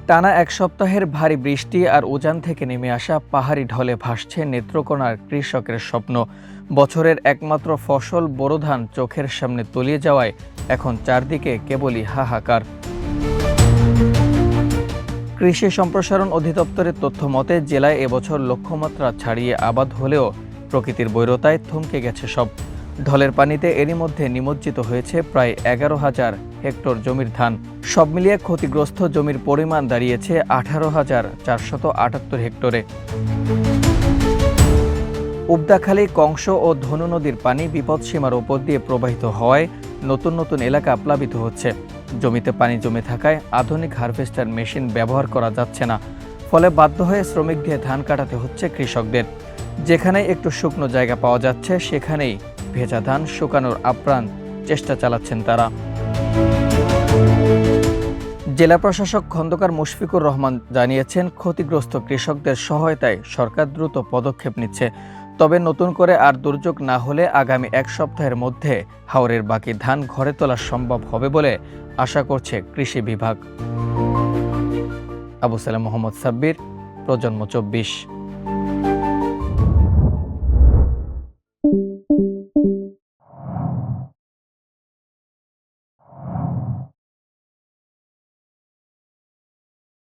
টানা এক সপ্তাহের ভারী বৃষ্টি আর উজান থেকে নেমে আসা পাহাড়ি ঢলে ভাসছে নেত্রকোনার কৃষকের স্বপ্ন। বছরের একমাত্র ফসল বোরো ধান চোখের সামনে তলিয়ে যাওয়ায় এখন চারদিকে কেবলই হাহাকার। কৃষি সম্প্রসারণ অধিদপ্তরের তথ্য মতে জেলায় এবছর লক্ষ্যমাত্রা ছাড়িয়ে আবাদ হলেও প্রকৃতির বৈরতায় থমকে গেছে সব। ঢলের পানিতে এরই মধ্যে নিমজ্জিত হয়েছে প্রায় 11,000 হেক্টর জমির ধান। সব মিলিয়ে ক্ষতিগ্রস্ত জমির পরিমাণ দাঁড়িয়েছে 18,478 হেক্টরে। উবদাখালী, কংস ও ধনু নদীর পানি বিপদসীমার উপর দিয়ে প্রবাহিত হওয়ায় নতুন নতুন এলাকা প্লাবিত হচ্ছে। জমিতে পানি জমে থাকায় আধুনিক হারভেস্টার মেশিন ব্যবহার করা যাচ্ছে না, ফলে বাধ্য হয়ে শ্রমিক দিয়ে ধান কাটাতে হচ্ছে কৃষকদের। যেখানে একটু শুকনো জায়গা পাওয়া যাচ্ছে সেখানেই ভেজা ধান শুকানোর আপ্রাণ চেষ্টা চালাচ্ছেন তারা। জেলা প্রশাসক খন্দকার মুশফিকুর রহমান জানিয়েছেন, ক্ষতিগ্রস্ত কৃষকদের সহায়তায় সরকার দ্রুত পদক্ষেপ নিচ্ছে। তবে নতুন করে আর দুর্যোগ না হলে আগামী এক সপ্তাহের মধ্যে হাওরের বাকি ধান ঘরে তোলা সম্ভব হবে বলে আশা করছে কৃষি বিভাগ। আবু সালেম মোহাম্মদ সাব্বির, প্রজন্ম 24।